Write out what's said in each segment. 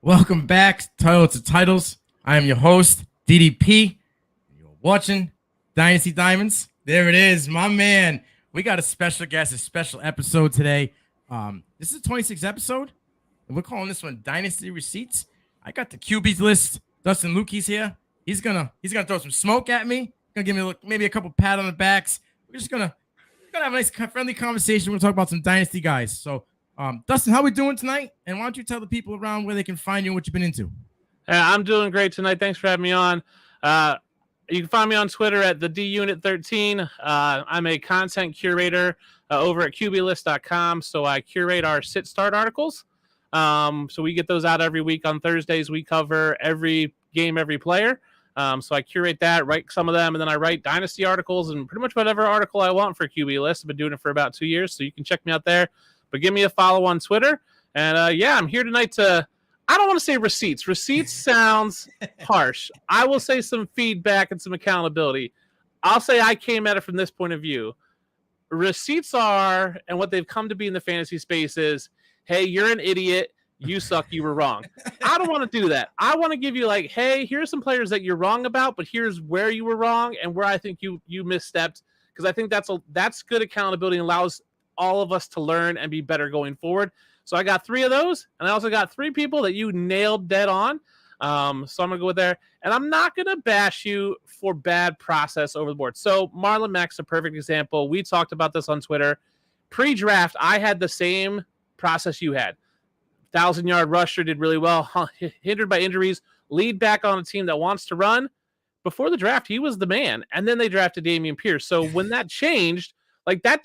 Welcome back, Title to Titles. I am your host, DDP. You're watching Dynasty Diamonds. There it is, my man. We got a special guest, a special episode today. This is the 26th episode, and we're calling this one Dynasty Receipts. I got the QB's list. Dustin Ludke's here. He's gonna throw some smoke at me. Gonna give me maybe a couple pat on the backs. We're just gonna have a nice, friendly conversation. We're gonna talk about some Dynasty guys. So. Dustin, how we doing tonight? And why don't you tell the people around where they can find you and what you've been into? I'm doing great tonight. Thanks for having me on. You can find me on Twitter at the DUnit13. I'm a content curator over at QBList.com. So I curate our sit-start articles. So we get those out every week on Thursdays. We cover every game, every player. So I curate that, write some of them, and then I write Dynasty articles and pretty much whatever article I want for QB List. I've been doing it for about 2 years, so you can check me out there. But give me a follow on Twitter. And, I'm here tonight to – I don't want to say receipts. Receipts sounds harsh. I will say some feedback and some accountability. I'll say I came at it from this point of view. Receipts are – and what they've come to be in the fantasy space is, hey, you're an idiot. You suck. You were wrong. I don't want to do that. I want to give you like, hey, here's some players that you're wrong about, but here's where you were wrong and where I think you misstepped. Because I think that's good accountability and allows – all of us to learn and be better going forward. So I got 3 of those, and I also got 3 people that you nailed dead on. So I'm going to go with there. And I'm not going to bash you for bad process over the board. So Marlon Mack's a perfect example. We talked about this on Twitter. Pre-draft, I had the same process you had. 1,000-yard rusher, did really well, hindered by injuries, lead back on a team that wants to run. Before the draft, he was the man. And then they drafted Dameon Pierce. So when that changed, like that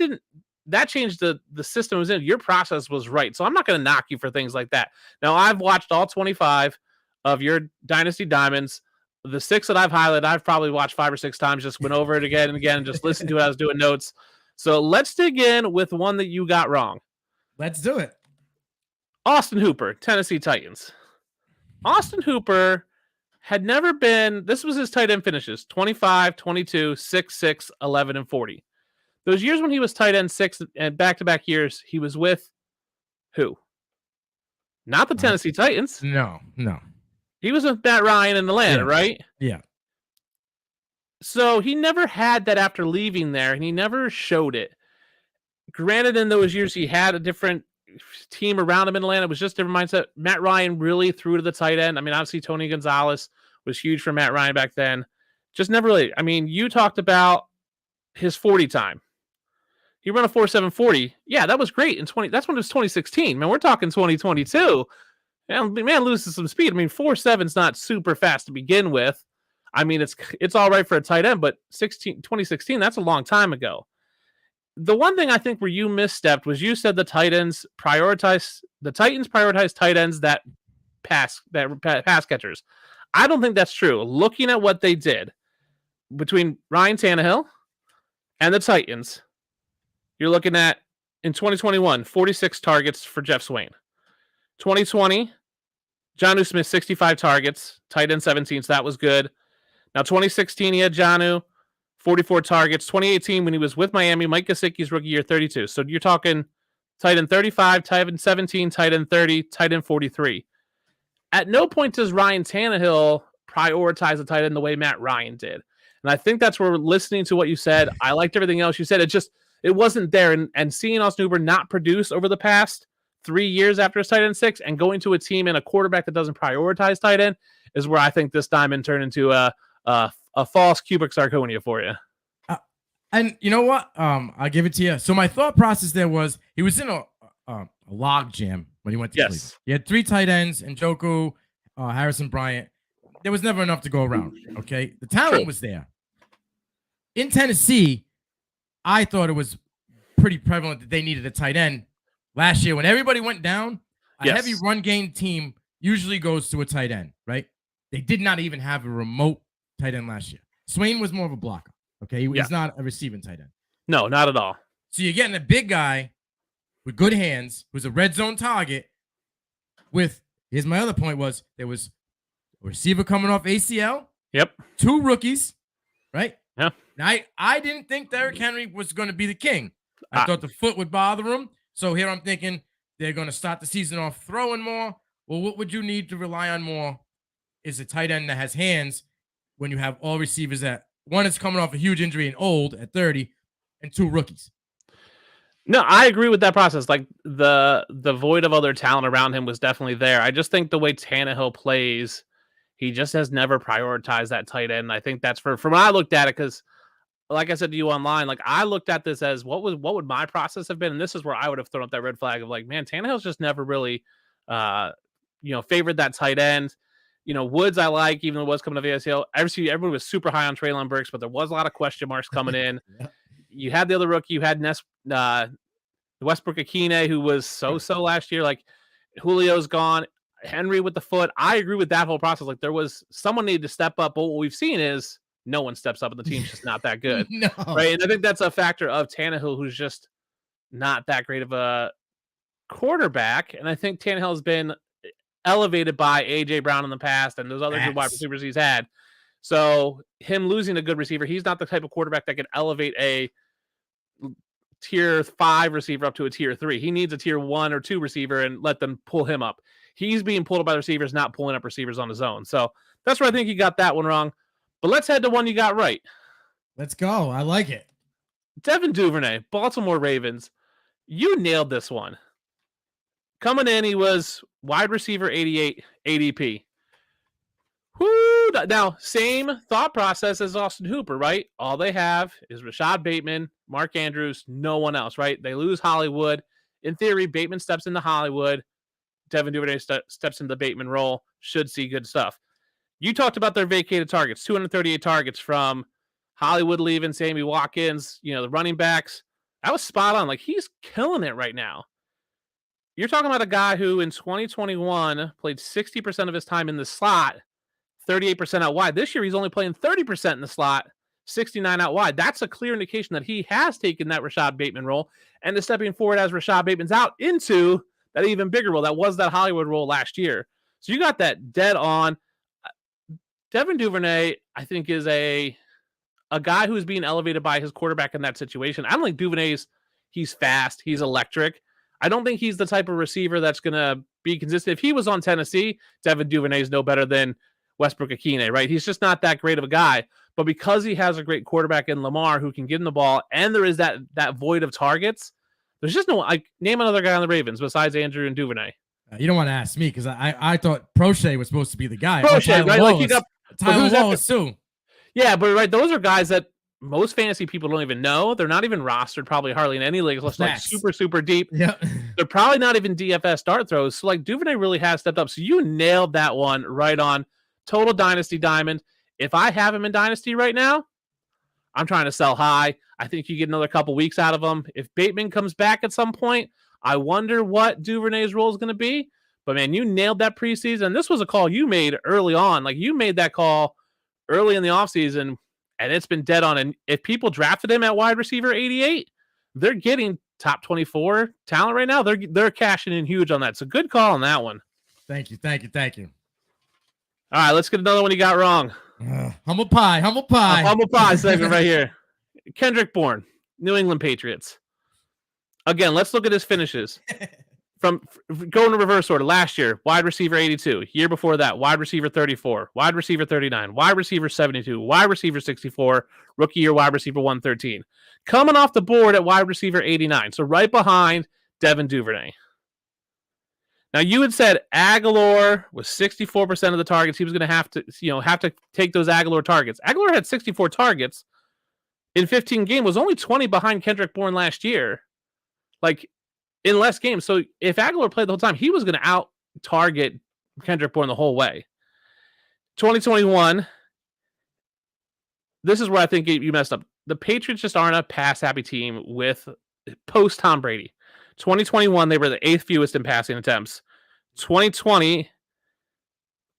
changed the system it was in. Your process was right. So I'm not going to knock you for things like that. Now, I've watched all 25 of your Dynasty Diamonds. The 6 that I've highlighted, I've probably watched 5 or 6 times, just went over it again and again and just listened to it. I was doing notes. So let's dig in with one that you got wrong. Let's do it. Austin Hooper, Tennessee Titans. Austin Hooper had never been, this was his tight end finishes, 25, 22, 6, 6, 11, and 40. Those years when he was tight end 6 and back-to-back years, he was with who? Not the Tennessee Titans. No. He was with Matt Ryan in Atlanta, right? Yeah. So he never had that after leaving there, and he never showed it. Granted, in those years, he had a different team around him in Atlanta. It was just a different mindset. Matt Ryan really threw to the tight end. I mean, obviously, Tony Gonzalez was huge for Matt Ryan back then. Just never really. I mean, you talked about his 40 time. He ran a 4.740. Yeah, that was great in 20. That's when it was 2016. Man, we're talking 2022. Man loses some speed. I mean, 4.7 is not super fast to begin with. I mean, it's all right for a tight end, but 2016, that's a long time ago. The one thing I think where you misstepped was you said the Titans prioritize tight ends that pass catchers. I don't think that's true. Looking at what they did between Ryan Tannehill and the Titans, you're looking at, in 2021, 46 targets for Jeff Swain. 2020, Jonnu Smith, 65 targets, tight end 17, so that was good. Now, 2016, he had Jonnu, 44 targets. 2018, when he was with Miami, Mike Gesicki's rookie year, 32. So you're talking tight end 35, tight end 17, tight end 30, tight end 43. At no point does Ryan Tannehill prioritize the tight end the way Matt Ryan did. And I think that's where, listening to what you said, I liked everything else you said. It wasn't there. And seeing Austin Hooper not produce over the past 3 years after his tight end 6 and going to a team and a quarterback that doesn't prioritize tight end is where I think this diamond turned into a false cubic zirconia for you. And you know what? I'll give it to you. So my thought process there was he was in a log jam when he went to Cleveland. He had 3 tight ends, Njoku, Harrison Bryant. There was never enough to go around. Okay, the talent was there. In Tennessee, I thought it was pretty prevalent that they needed a tight end last year. When everybody went down, a heavy run game team usually goes to a tight end, right? They did not even have a remote tight end last year. Swain was more of a blocker. Okay, he's not a receiving tight end. No, not at all. So you're getting a big guy with good hands who's a red zone target Here's my other point was there was a receiver coming off ACL. Yep. 2 rookies, right? Yeah. Now, I didn't think Derrick Henry was going to be the king. I thought the foot would bother him. So here I'm thinking they're going to start the season off throwing more. Well, what would you need to rely on more is a tight end that has hands when you have all receivers that one is coming off a huge injury and old at 30 and 2 rookies. No, I agree with that process. Like the void of other talent around him was definitely there. I just think the way Tannehill plays, he just has never prioritized that tight end. I think that's from when I looked at it, because like I said to you online, like I looked at this as what would my process have been, and this is where I would have thrown up that red flag of like, man, Tannehill's just never really, favored that tight end. Woods I like, even though it was coming to VSL. Everyone was super high on Treylon Burks, but there was a lot of question marks coming in. Yeah. You had the other rookie, you had Westbrook Akine, who was so last year. Like Julio's gone, Henry with the foot. I agree with that whole process. Like there was someone needed to step up, but what we've seen is no one steps up, and the team's just not that good. No. Right. And I think that's a factor of Tannehill, who's just not that great of a quarterback. And I think Tannehill has been elevated by AJ Brown in the past and those other good wide receivers he's had. So him losing a good receiver, he's not the type of quarterback that can elevate a tier 5 receiver up to a tier 3. He needs a tier 1 or 2 receiver and let them pull him up. He's being pulled up by the receivers, not pulling up receivers on his own. So that's where I think he got that one wrong. But let's head to one you got right. Let's go. I like it. Devin Duvernay, Baltimore Ravens. You nailed this one. Coming in, he was wide receiver 88 ADP. Whoo! Now, same thought process as Austin Hooper, right? All they have is Rashad Bateman, Mark Andrews, no one else, right? They lose Hollywood. In theory, Bateman steps into Hollywood. Devin Duvernay steps into the Bateman role. Should see good stuff. You talked about their vacated targets, 238 targets from Hollywood leaving, Sammy Watkins, the running backs. That was spot on. Like, he's killing it right now. You're talking about a guy who in 2021 played 60% of his time in the slot, 38% out wide. This year, he's only playing 30% in the slot, 69 out wide. That's a clear indication that he has taken that Rashad Bateman role and is stepping forward as Rashad Bateman's out into that even bigger role. That was that Hollywood role last year. So you got that dead on. Devin Duvernay, I think, is a guy who's being elevated by his quarterback in that situation. I don't think Duvernay's, he's fast, he's electric. I don't think he's the type of receiver that's going to be consistent. If he was on Tennessee, Devin Duvernay is no better than Westbrook Akine, right? He's just not that great of a guy. But because he has a great quarterback in Lamar who can give him the ball, and there is that void of targets, there's just no, name another guy on the Ravens besides Andrew and Duvernay. You don't want to ask me because I thought Prochet was supposed to be the guy. Prochet, right? Like you got Tyler Wallace too. Yeah, but right, those are guys that most fantasy people don't even know. They're not even rostered probably hardly in any leagues. Let's like super deep. Yeah. They're probably not even DFS start throws. So like Duvernay really has stepped up. So you nailed that one right on. Total Dynasty Diamond. If I have him in Dynasty right now, I'm trying to sell high. I think you get another couple weeks out of him. If Bateman comes back at some point, I wonder what Duvernay's role is going to be. But man, you nailed that preseason. This was a call you made early on. Like you made that call early in the offseason, and it's been dead on. And if people drafted him at wide receiver 88, they're getting top 24 talent right now. They're cashing in huge on that. So good call on that one. Thank you. All right, let's get another one you got wrong. Humble pie. Humble pie segment right here. Kendrick Bourne, New England Patriots. Again, let's look at his finishes. From going to reverse order, last year, wide receiver 82. Year before that, wide receiver 34, wide receiver 39, wide receiver 72, wide receiver 64, rookie year, wide receiver 113. Coming off the board at wide receiver 89, so right behind Devin Duvernay. Now, you had said Aguilar was 64% of the targets. He was going to have to take those Aguilar targets. Aguilar had 64 targets in 15 games, was only 20 behind Kendrick Bourne last year. Like, in less games. So if Aguilar played the whole time, he was going to out-target Kendrick Bourne the whole way. 2021, this is where I think you messed up. The Patriots just aren't a pass-happy team with post-Tom Brady. 2021, they were the 8th fewest in passing attempts. 2020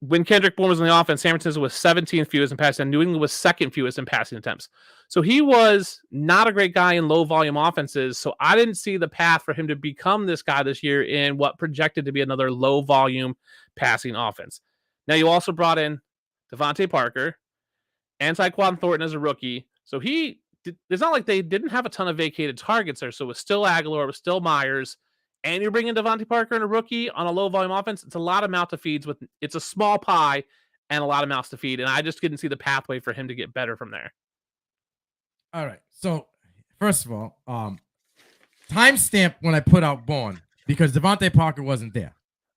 when Kendrick Bourne was in the offense, San Francisco was 17th fewest in passing, and New England was second fewest in passing attempts. So he was not a great guy in low volume offenses. So I didn't see the path for him to become this guy this year in what projected to be another low volume passing offense. Now you also brought in Devontae Parker and Tyquan Thornton as a rookie. So it's not like they didn't have a ton of vacated targets there. So it was still Aguilar, it was still Myers, and you're bringing Devontae Parker and a rookie on a low volume offense. It's a lot of mouth to feed. It's a small pie and a lot of mouths to feed. And I just didn't see the pathway for him to get better from there. All right. So first of all, timestamp when I put out Bourne because Devontae Parker wasn't there.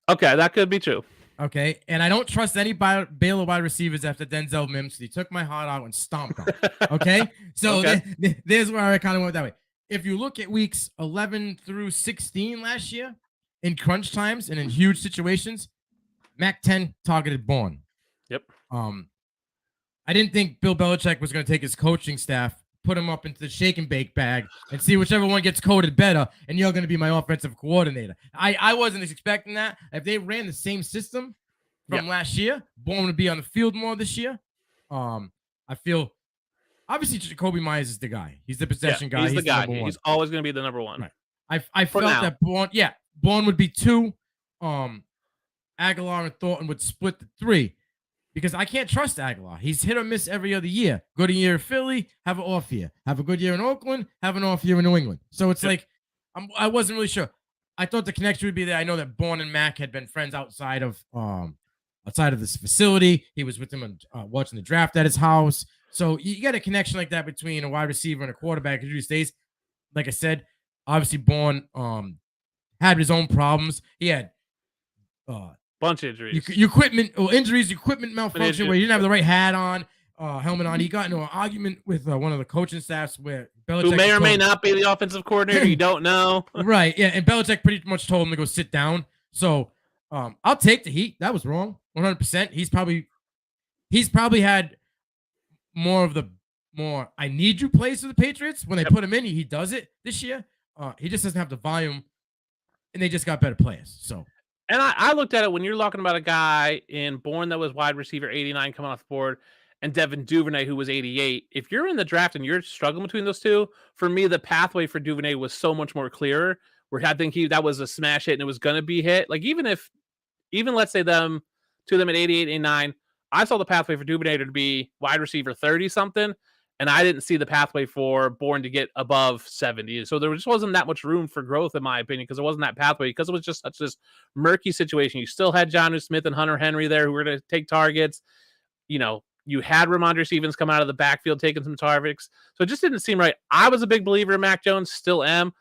Okay, that could be true. Okay, and I don't trust any Baylor wide receivers after Denzel Mims. He took my heart out and stomped on. Okay, so there's where I kind of went that way. If you look at weeks 11 through 16 last year, in crunch times and in huge situations, Mac 10 targeted Bourne. Yep. I didn't think Bill Belichick was going to take his coaching staff, put him up into the shake and bake bag, and see whichever one gets coded better, and you're going to be my offensive coordinator. I wasn't expecting that. If they ran the same system from last year, Bourne would be on the field more this year. I feel obviously Jacoby Myers is the guy. He's the possession guy. He's the guy. He's always going to be the number one. Right. I felt that Bourne would be 2. Aguilar and Thornton would split the 3. Because I can't trust Aguilar. He's hit or miss every other year. Good year in Philly, have an off year. Have a good year in Oakland, have an off year in New England. So it's like, I wasn't really sure. I thought the connection would be there. I know that Bourne and Mac had been friends outside of this facility. He was with him watching the draft at his house. So you got a connection like that between a wide receiver and a quarterback these days. Like I said, obviously Bourne had his own problems. He had bunch of injuries. Equipment malfunction where he didn't have the right hat on, helmet on. He got into an argument with one of the coaching staffs where Belichick who may or may not be the offensive coordinator. You don't know. Right. Yeah. And Belichick pretty much told him to go sit down. So I'll take the heat. That was wrong. 100%. He's probably had more I need you plays for the Patriots. When they put him in, he does it this year. He just doesn't have the volume, and they just got better players. So. And I looked at it when you're talking about a guy in Bourne that was wide receiver 89 coming off the board and Devin Duvernay who was 88. If you're in the draft and you're struggling between those two, for me, the pathway for Duvernay was so much more clearer where I think that was a smash hit and it was going to be hit. Like even let's say them at 88, 89, I saw the pathway for Duvernay to be wide receiver 30 something. And I didn't see the pathway for Bourne to get above 70. So there just wasn't that much room for growth, in my opinion, because there wasn't that pathway, because it was just such this murky situation. You still had Jonnu Smith and Hunter Henry there who were going to take targets. You had Ramondre Stevens come out of the backfield taking some targets. So it just didn't seem right. I was a big believer in Mac Jones, still am.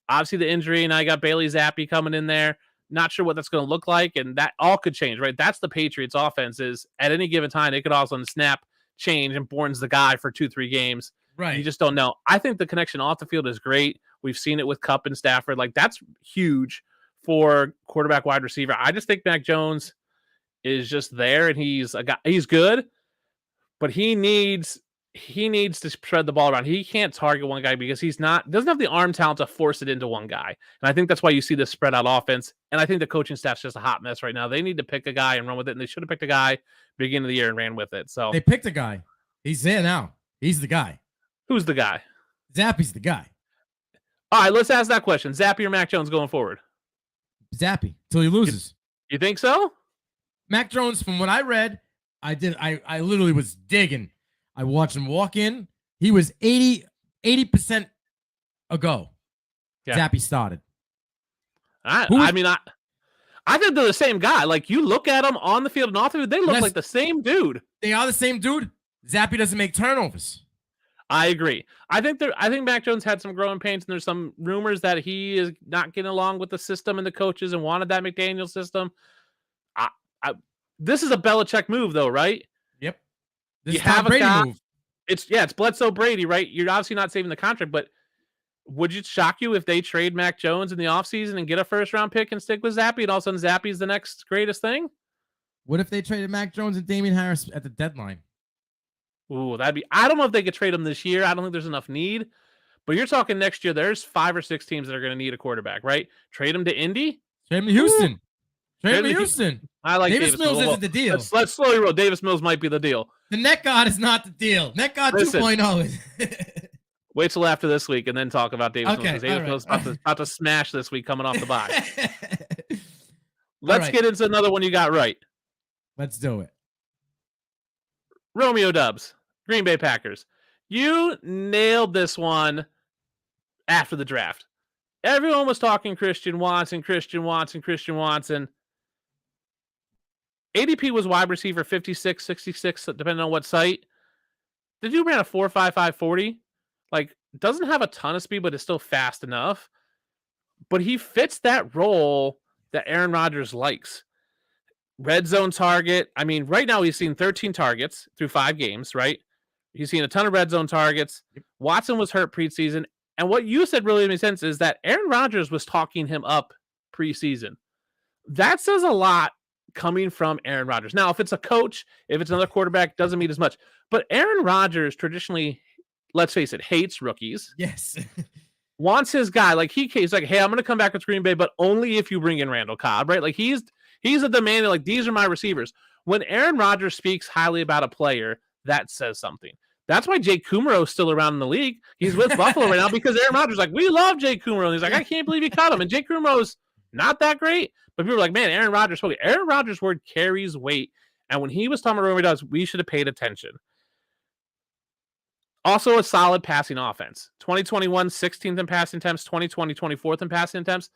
Obviously the injury, and I got Bailey Zappi coming in there. Not sure what that's going to look like, and that all could change, right? That's the Patriots offense is at any given time, they could also on the snap change and Bourne's the guy for 2-3 games. Right. You just don't know. I think the connection off the field is great. We've seen it with Kupp and Stafford. Like that's huge for quarterback wide receiver. I just think Mac Jones is just there and he's a guy. He's good, but he needs to spread the ball around. He can't target one guy because doesn't have the arm talent to force it into one guy. And I think that's why you see this spread out offense. And I think the coaching staff's just a hot mess right now. They need to pick a guy and run with it. And they should have picked a guy beginning of the year and ran with it. So they picked a guy. He's there now. He's the guy. Who's the guy? Zappy's the guy. All right, let's ask that question. Zappy or Mac Jones going forward? Zappy till he loses. You think so? Mac Jones, from what I read, I literally was digging. I watched him walk in. He was 80% a go. Yeah. Zappy started. I think they're the same guy. Like you look at them on the field and off the field, they look like the same dude. They are the same dude. Zappy doesn't make turnovers. I agree. I think Mac Jones had some growing pains, and there's some rumors that he is not getting along with the system and the coaches and wanted that McDaniel system. This is a Belichick move, though, right? Yep. This you have a Brady guy, move. It's Bledsoe Brady, right? You're obviously not saving the contract, but would it shock you if they trade Mac Jones in the offseason and get a first-round pick and stick with Zappy, and all of a sudden Zappy's the next greatest thing? What if they traded Mac Jones and Damian Harris at the deadline? Ooh, I don't know if they could trade him this year. I don't think there's enough need. But you're talking next year, there's 5 or 6 teams that are going to need a quarterback, right? Trade him to Indy? Trade him to Houston. Trade him to Houston. I like Davis Mills isn't the deal. Let's slowly roll. Davis Mills might be the deal. The net guard is not the deal. Net guard 2.0. Wait till after this week and then talk about Davis Mills. Because Davis Mills is about to smash this week coming off the bye. Let's get into another one you got right. Let's do it. Romeo Doubs, Green Bay Packers. You nailed this one after the draft. Everyone was talking Christian Watson. ADP was wide receiver 56, 66, depending on what site. The dude ran a 4.55 40. Like, doesn't have a ton of speed, but is still fast enough. But he fits that role that Aaron Rodgers likes. Red zone target. I mean, right now he's seen 13 targets through 5 games, right? He's seen a ton of red zone targets. Watson was hurt preseason. And what you said really made sense is that Aaron Rodgers was talking him up preseason. That says a lot coming from Aaron Rodgers. Now, if it's a coach, if it's another quarterback, doesn't mean as much. But Aaron Rodgers traditionally, let's face it, hates rookies. Yes. Wants his guy. Like, he's like, hey, I'm going to come back with Green Bay, but only if you bring in Randall Cobb, right? Like, he's a demand, like, these are my receivers. When Aaron Rodgers speaks highly about a player, that says something. That's why Jake Kumaro is still around in the league. He's with Buffalo right now because Aaron Rodgers is like, we love Jake Kumaro. And he's like, I can't believe you cut him. And Jake Kumaro's not that great. But people are like, man, Aaron Rodgers' word carries weight. And when he was talking about Romeo Doubs, we should have paid attention. Also a solid passing offense. 2021, 16th in passing attempts. 2020, 24th in passing attempts.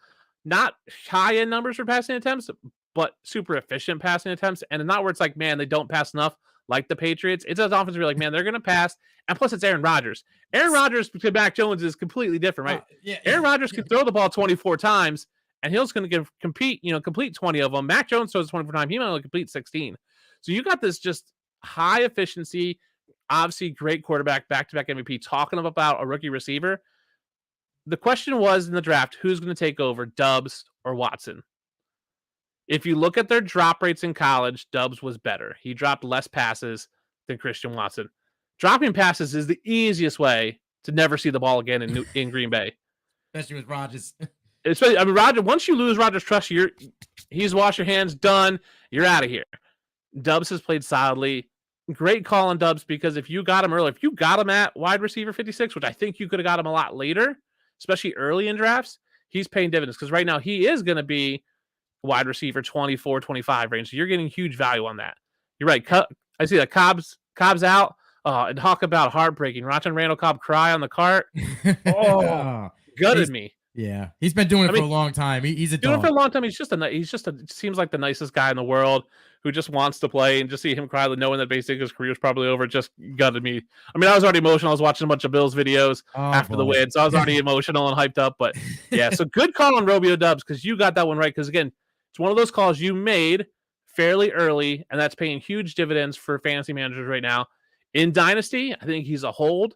Not high-end numbers for passing attempts, but super efficient passing attempts. And not where it's like, man, they don't pass enough like the Patriots. It's an offense where you're like, man, they're going to pass. And plus, it's Aaron Rodgers. Aaron Rodgers to Mac Jones is completely different, right? Aaron Rodgers can throw the ball 24 times, and he's going to complete 20 of them. Mac Jones throws 24 times. He might only complete 16. So you got this just high efficiency, obviously great quarterback, back-to-back MVP, talking about a rookie receiver. The question was in the draft, who's going to take over, Doubs or Watson? If you look at their drop rates in college, Doubs was better. He dropped less passes than Christian Watson. Dropping passes is the easiest way to never see the ball again in Green Bay. Especially with Rodgers. Rodgers, once you lose Rodgers' trust, he's wash your hands, done. You're out of here. Doubs has played solidly. Great call on Doubs because if you got him early, if you got him at wide receiver 56, which I think you could have got him a lot later, especially early in drafts, he's paying dividends because right now he is going to be wide receiver 24, 25 range. So you're getting huge value on that. You're right. I see that Cobb's out. And talk about heartbreaking. Watching Randall Cobb cry on the cart. Oh, gutted me. Yeah, he's been doing it for a long time. He's a doing it for a long time. He's just seems like the nicest guy in the world who just wants to play, and just see him cry, knowing that basically his career is probably over, just gutted me. I mean, I was already emotional. I was watching a bunch of Bills videos after the win, so I was already emotional and hyped up. But yeah, so good call on Romeo Doubs because you got that one right. Because again, it's one of those calls you made fairly early, and that's paying huge dividends for fantasy managers right now. In Dynasty, I think he's a hold.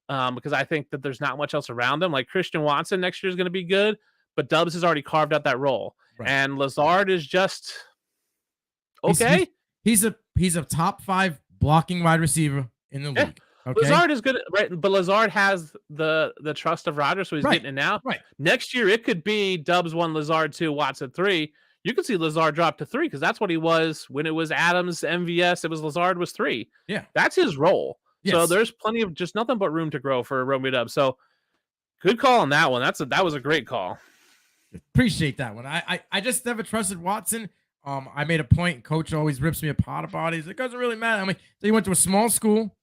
Because I think that there's not much else around him. Like Christian Watson next year is going to be good, but Doubs has already carved out that role. Right. And Lazard is just okay. He's a top 5 blocking wide receiver in the league. Okay? Lazard is good, right? But Lazard has the trust of Rodgers, so he's getting it now. Right. Next year, it could be Doubs 1, Lazard 2, Watson 3. You could see Lazard drop to 3 because that's what he was when it was Adams, MVS. It was Lazard was 3. Yeah, that's his role. Yes. So there's plenty of just nothing but room to grow for Romeo Doubs. So good call on that one. That was a great call. Appreciate that one. I just never trusted Watson. I made a point. Coach always rips me apart about it. He's like, it doesn't really matter. I mean, so he went to a small school.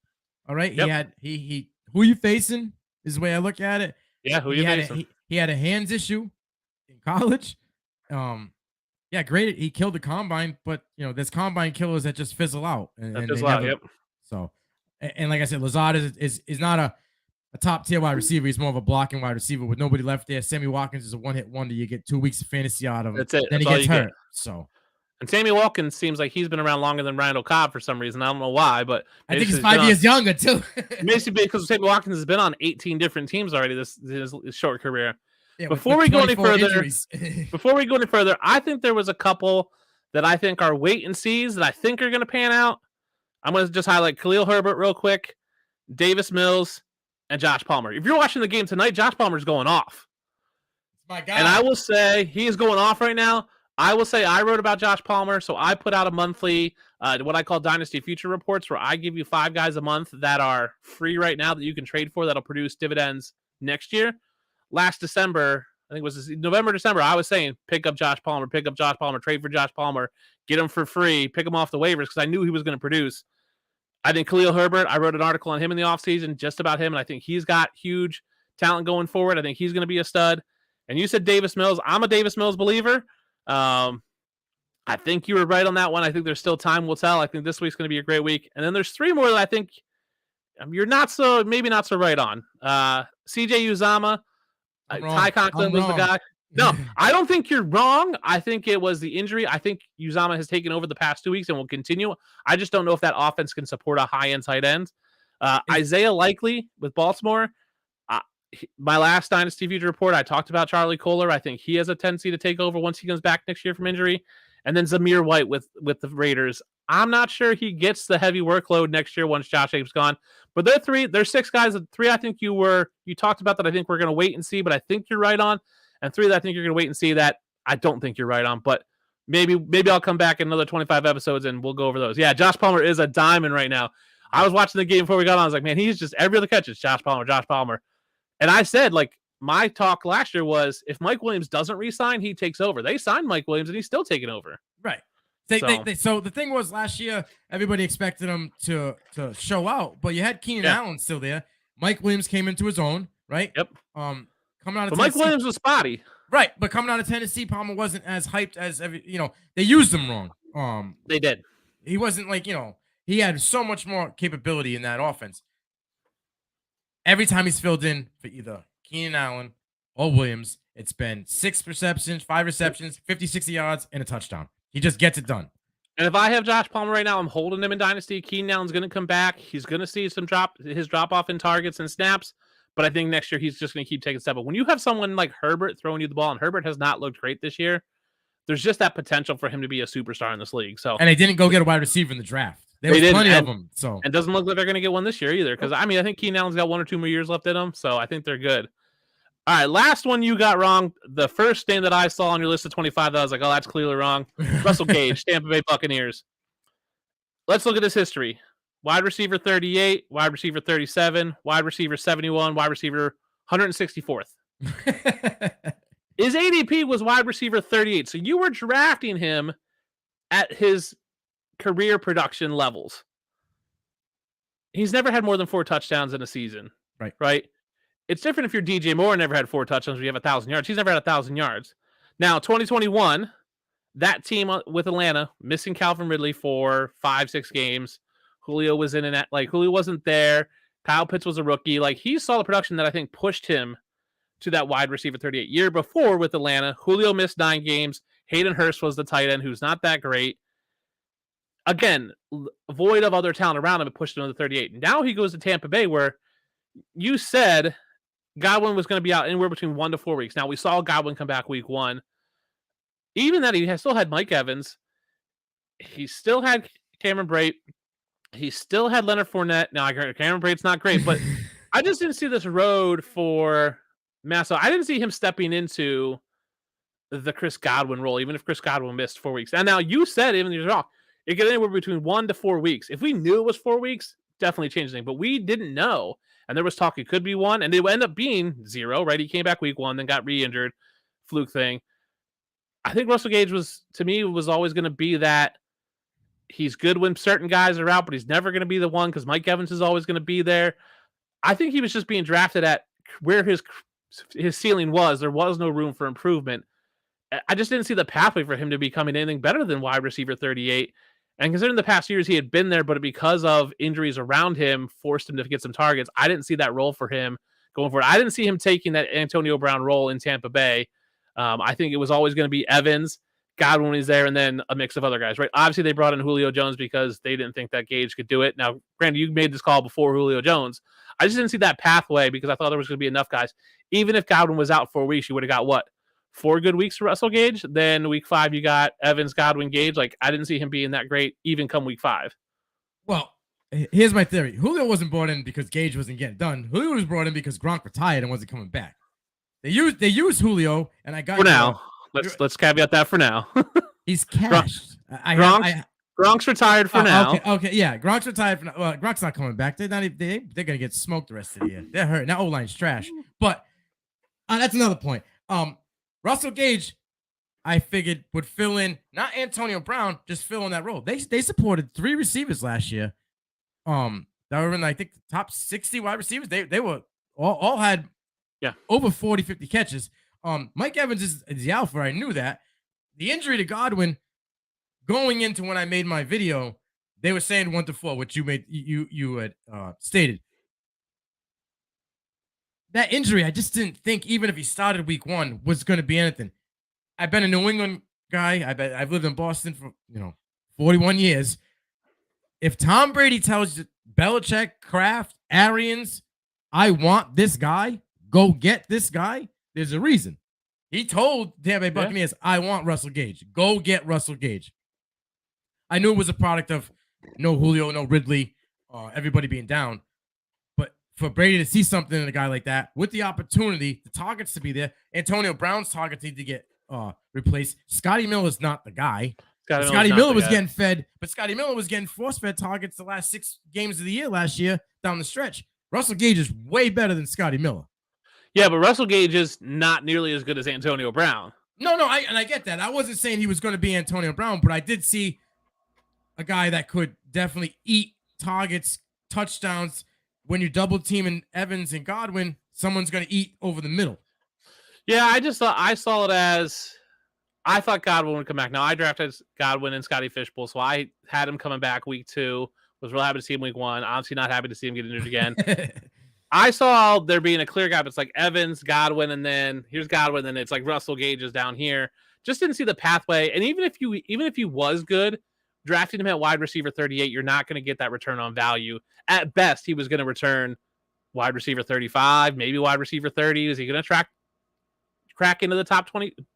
All right. Yep. He who you facing is the way I look at it. Yeah, who you facing? He had a hands issue in college. Yeah, great. He killed the combine, but there's combine killers that just fizzle out. Yep. So. And like I said, Lazard is not a top tier wide receiver. He's more of a blocking wide receiver with nobody left there. Sammy Watkins is a one-hit wonder. You get 2 weeks of fantasy out of him. That's it. Then he gets hurt. So, and Sammy Watkins seems like he's been around longer than Randall Cobb for some reason. I don't know why, but I think he's 5 years younger too. Basically, because Sammy Watkins has been on 18 different teams already this short career. Yeah, before we go any further, I think there was a couple that I think are wait and sees that I think are going to pan out. I'm going to just highlight Khalil Herbert real quick, Davis Mills, and Josh Palmer. If you're watching the game tonight, Josh Palmer's going off. My guy. And I will say he is going off right now. I will say I wrote about Josh Palmer, so I put out a monthly, what I call Dynasty Future Reports, where I give you 5 guys a month that are free right now that you can trade for that'll produce dividends next year. Last December, I think it was November, December, I was saying pick up Josh Palmer, trade for Josh Palmer, get him for free, pick him off the waivers because I knew he was going to produce. I think Khalil Herbert, I wrote an article on him in the offseason just about him, and I think he's got huge talent going forward. I think he's going to be a stud. And you said Davis Mills. I'm a Davis Mills believer. I think you were right on that one. I think there's still time will tell. I think this week's going to be a great week. And then there's 3 more that I think you're maybe not so right on. CJ Uzama, Ty Conklin was the guy. No, I don't think you're wrong. I think it was the injury. I think Uzama has taken over the past 2 weeks and will continue. I just don't know if that offense can support a high-end tight end. Isaiah Likely with Baltimore. My last Dynasty Future Report, I talked about Charlie Kohler. I think he has a tendency to take over once he comes back next year from injury. And then Zamir White with the Raiders. I'm not sure he gets the heavy workload next year once Josh Jacobs gone. But there's 6 guys. 3 I think you talked about that I think we're going to wait and see, but I think you're right on. And 3 that I think you're going to wait and see that I don't think you're right on. But maybe I'll come back in another 25 episodes and we'll go over those. Yeah, Josh Palmer is a diamond right now. I was watching the game before we got on. I was like, man, he's just every other catch is Josh Palmer. And I said, like, my talk last year was if Mike Williams doesn't re-sign, he takes over. They signed Mike Williams, and he's still taking over. Right. So the thing was last year, everybody expected him to show out, but you had Keenan Allen still there. Mike Williams came into his own, right? Yep. Coming out of but Mike Williams was spotty. Right, but coming out of Tennessee, Palmer wasn't as hyped as they used him wrong. They did. He wasn't he had so much more capability in that offense. Every time he's filled in for either Keenan Allen or Williams, it's been 6 receptions, 5 receptions, 50, 60 yards, and a touchdown. He just gets it done. And if I have Josh Palmer right now, I'm holding him in Dynasty. Keenan Allen's going to come back. He's going to see his drop off in targets and snaps. But I think next year he's just going to keep taking a step. But when you have someone like Herbert throwing you the ball, and Herbert has not looked great this year, there's just that potential for him to be a superstar in this league. So, and they didn't go get a wide receiver in the draft. There was plenty of them. So it doesn't look like they're going to get one this year either. Because I think Keenan Allen's got 1 or 2 more years left in him. So I think they're good. All right, last one you got wrong. The first name that I saw on your list of 25 that I was like, oh, that's clearly wrong. Russell Gage, Tampa Bay Buccaneers. Let's look at his history. Wide receiver 38, wide receiver 37, wide receiver 71, wide receiver 164th. His ADP was wide receiver 38. So you were drafting him at his career production levels. He's never had more than 4 touchdowns in a season. Right? It's different if you're DJ Moore, never had 4 touchdowns, you have 1,000 yards. He's never had 1,000 yards. Now, 2021, that team with Atlanta, missing Calvin Ridley for 5-6 games. Julio was in and Julio wasn't there. Kyle Pitts was a rookie. He saw the production that I think pushed him to that wide receiver 38. Year before with Atlanta, Julio missed 9 games. Hayden Hurst was the tight end who's not that great. Again, void of other talent around him, it pushed him to the 38. Now he goes to Tampa Bay, where you said Godwin was going to be out anywhere between 1 to 4 weeks. Now, we saw Godwin come back week 1. Even that, he still had Mike Evans. He still had Cameron Brate. He still had Leonard Fournette. Now, Cameron Brate's not great, but I just didn't see this road for Massa. I didn't see him stepping into the Chris Godwin role, even if Chris Godwin missed 4 weeks. And now you said, even you're wrong, it could anywhere between 1 to 4 weeks. If we knew it was 4 weeks, definitely changed things. But we didn't know. And there was talk it could be 1, and it would end up being 0, right? He came back week 1, then got re-injured, fluke thing. I think Russell Gage was always going to be that he's good when certain guys are out, but he's never going to be the one because Mike Evans is always going to be there. I think he was just being drafted at where his ceiling was. There was no room for improvement. I just didn't see the pathway for him to becoming anything better than wide receiver 38. And considering the past years he had been there, but because of injuries around him, forced him to get some targets, I didn't see that role for him going forward. I didn't see him taking that Antonio Brown role in Tampa Bay. I think it was always going to be Evans, Godwin when he's there, and then a mix of other guys, right? Obviously, they brought in Julio Jones because they didn't think that Gage could do it. Now, granted, you made this call before Julio Jones. I just didn't see that pathway because I thought there was going to be enough guys. Even if Godwin was out 4 weeks, you would have got, 4 good weeks for Russell Gage? Then week 5, you got Evans, Godwin, Gage. I didn't see him being that great even come week 5. Well, here's my theory. Julio wasn't brought in because Gage wasn't getting done. Julio was brought in because Gronk retired and wasn't coming back. They used Julio, and I got for now. Let's caveat that for now. He's cashed. Gronk's retired for now. Okay, yeah, Gronk's retired for now. Well, Gronk's not coming back. They're gonna get smoked the rest of the year. They're hurt. That O-line's trash. But that's another point. Russell Gage, I figured would fill in, not Antonio Brown, just fill in that role. They supported 3 receivers last year. That were in, I think, the top 60 wide receivers. They were all had over 40, 50 catches. Mike Evans is the alpha. I knew that. The injury to Godwin, going into when I made my video, they were saying 1 to 4, which you had stated. That injury, I just didn't think, even if he started week 1, was going to be anything. I've been a New England guy. I've lived in Boston for 41 years. If Tom Brady tells you, Belichick, Kraft, Arians, I want this guy, go get this guy, there's a reason. He told Tampa Bay Buccaneers, I want Russell Gage. Go get Russell Gage. I knew it was a product of no Julio, no Ridley, everybody being down. But for Brady to see something in a guy like that, with the opportunity, the targets to be there, Antonio Brown's targets need to get replaced. Scotty Miller is not the guy. Scotty Miller was getting fed, but Scotty Miller was getting force-fed targets the last 6 games of the year last year down the stretch. Russell Gage is way better than Scotty Miller. Yeah, but Russell Gage is not nearly as good as Antonio Brown. No, I get that. I wasn't saying he was going to be Antonio Brown, but I did see a guy that could definitely eat targets, touchdowns. When you double teaming Evans and Godwin, someone's going to eat over the middle. Yeah, I saw it as, I thought Godwin would come back. Now, I drafted Godwin and Scotty Fishbowl, so I had him coming back week 2. Was real happy to see him week 1. Obviously not happy to see him get injured again. I saw there being a clear gap. It's like Evans, Godwin, and then here's Godwin, and it's like Russell Gage is down here. Just didn't see the pathway. And even if he was good, drafting him at wide receiver 38, you're not going to get that return on value. At best, he was going to return wide receiver 35, maybe wide receiver 30. Is he going to crack into the top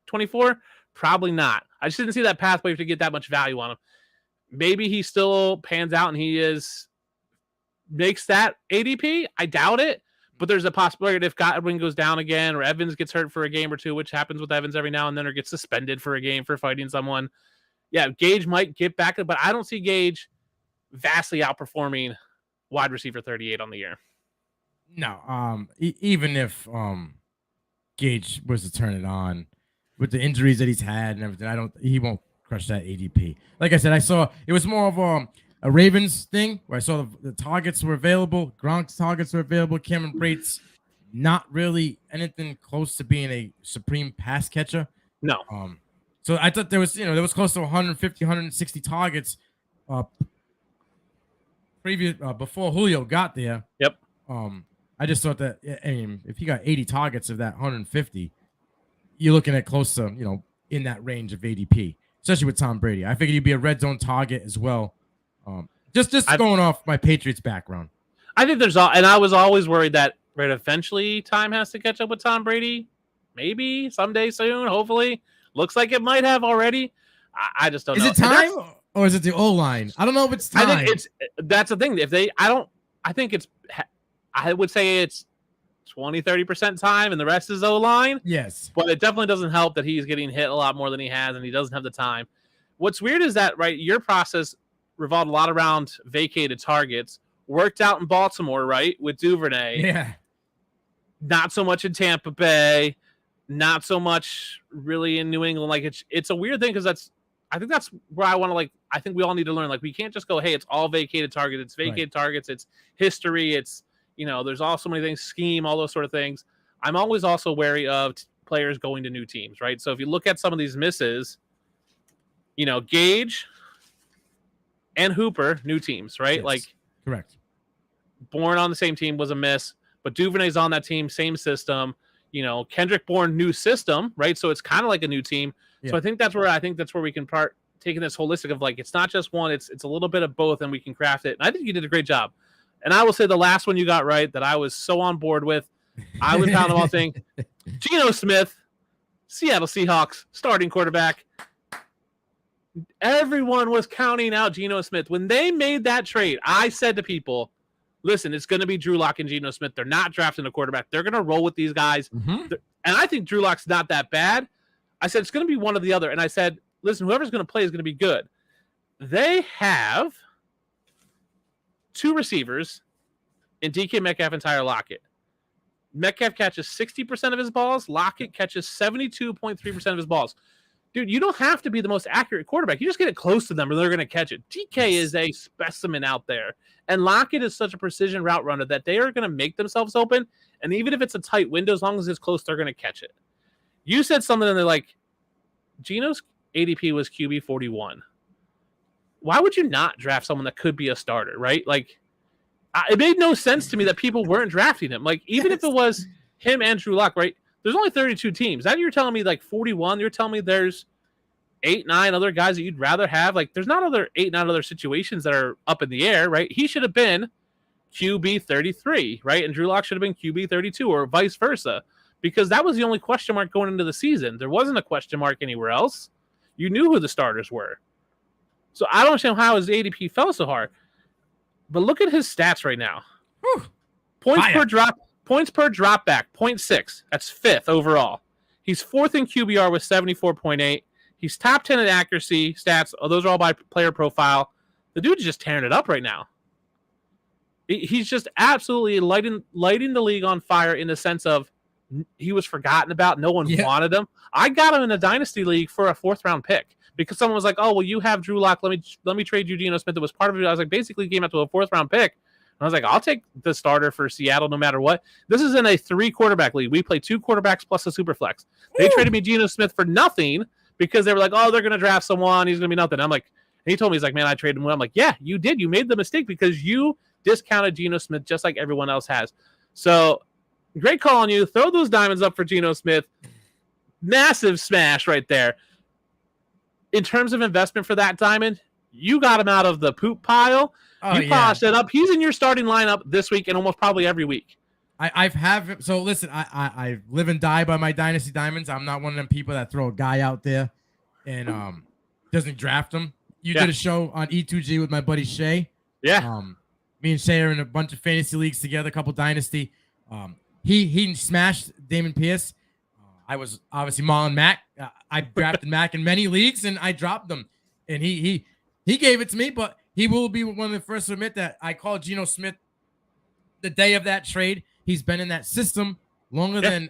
24? Probably not. I just didn't see that pathway to get that much value on him. Maybe he still pans out and he makes that ADP. I doubt it, but there's a possibility if Godwin goes down again or Evans gets hurt for a game or 2, which happens with Evans every now and then, or gets suspended for a game for fighting someone. Yeah, Gage might get back, but I don't see Gage vastly outperforming wide receiver 38 on the year. No, even if Gage was to turn it on with the injuries that he's had and everything, he won't crush that ADP. Like I said, I saw it was more of a Ravens thing where I saw the targets were available. Gronk's targets were available. Cameron Brate's not really anything close to being a supreme pass catcher. No. So I thought there was close to 150, 160 targets before Julio got there. Yep. I just thought that if he got 80 targets of that 150, you're looking at close to, in that range of ADP, especially with Tom Brady. I figured he'd be a red zone target as well. Just going off my Patriots background. I think and I was always worried that eventually time has to catch up with Tom Brady. Maybe someday soon, hopefully. Looks like it might have already. I just don't know. Is it time or is it the O-line? I don't know if it's time. I think that's the thing. I would say it's 20-30% time and the rest is O-line. Yes. But it definitely doesn't help that he's getting hit a lot more than he has and he doesn't have the time. What's weird is that, right, your process revolved a lot around vacated targets. Worked out in Baltimore, right, with Duvernay. Yeah. Not so much in Tampa Bay. Not so much really in New England. Like it's a weird thing because I think that's where I want to I think we all need to learn. Like we can't just go, hey, it's all vacated targets. It's vacated targets. It's history. It's there's all so many things, scheme, all those sort of things. I'm always also wary of players going to new teams, right? So if you look at some of these misses, Gage and Hooper, new teams, right? Yes. Correct. Bourne on the same team was a miss, but Duvernay's on that team, same system. Kendrick Bourne, new system, right? So it's kind of like a new team. Yeah. So I think that's where we can part taking this holistic of it's not just one, it's a little bit of both, and we can craft it. And I think you did a great job. And I will say the last one you got right that I was so on board with. I was down the whole thing. Geno Smith, Seattle Seahawks, starting quarterback. Everyone was counting out Geno Smith. When they made that trade, I said to people, listen, it's going to be Drew Lock and Geno Smith. They're not drafting a quarterback. They're going to roll with these guys. Mm-hmm. And I think Drew Lock's not that bad. I said, it's going to be one or the other. And I said, listen, whoever's going to play is going to be good. They have 2 receivers in DK Metcalf and Tyler Lockett. Metcalf catches 60% of his balls. Lockett catches 72.3% of his balls. Dude, you don't have to be the most accurate quarterback. You just get it close to them or they're going to catch it. DK is a specimen out there. And Lockett is such a precision route runner that they are going to make themselves open. And even if it's a tight window, as long as it's close, they're going to catch it. You said something and they're like, Geno's ADP was QB 41. Why would you not draft someone that could be a starter, right? Like, it made no sense to me that people weren't drafting him. Like, even if it was him and Drew Lock, right? There's only 32 teams. Now you're telling me like 41. You're telling me there's 8, 9 other guys that you'd rather have. Like, there's not 8, 9 other situations that are up in the air, right? He should have been QB 33, right? And Drew Lock should have been QB 32 or vice versa, because that was the only question mark going into the season. There wasn't a question mark anywhere else. You knew who the starters were. So I don't understand how his ADP fell so hard. But look at his stats right now. Whew. Points per drop back, 0.6. That's 5th overall. He's 4th in QBR with 74.8. He's top 10 in accuracy stats. Oh, those are all by player profile. The dude's just tearing it up right now. He's just absolutely lighting the league on fire in the sense of he was forgotten about. No one wanted him. I got him in a Dynasty league for a 4th-round pick because someone was like, oh, well, you have Drew Lock. Let me trade you Geno Smith. It was part of it. I was like, basically came out to a 4th-round pick. And I was like, I'll take the starter for Seattle no matter what. This is in a 3-quarterback league. We play 2 quarterbacks plus a super flex. They traded me Geno Smith for nothing because they were like, oh, they're going to draft someone. He's going to be nothing. I'm like, and he told me, he's like, man, I traded him. I'm like, yeah, you did. You made the mistake because you discounted Geno Smith just like everyone else has. So great call on you. Throw those diamonds up for Geno Smith. Massive smash right there. In terms of investment for that diamond, you got him out of the poop pile. You polished it up. He's in your starting lineup this week and almost probably every week. So listen, I live and die by my Dynasty diamonds. I'm not one of them people that throw a guy out there and doesn't draft him. You did a show on E2G with my buddy Shay. Yeah. Me and Shay are in a bunch of fantasy leagues together, a couple Dynasty. He smashed Damon Pierce. I was obviously mauling Mac. I drafted Mac in many leagues and I dropped them. And he gave it to me, but he will be one of the first to admit that I called Geno Smith the day of that trade. He's been in that system longer than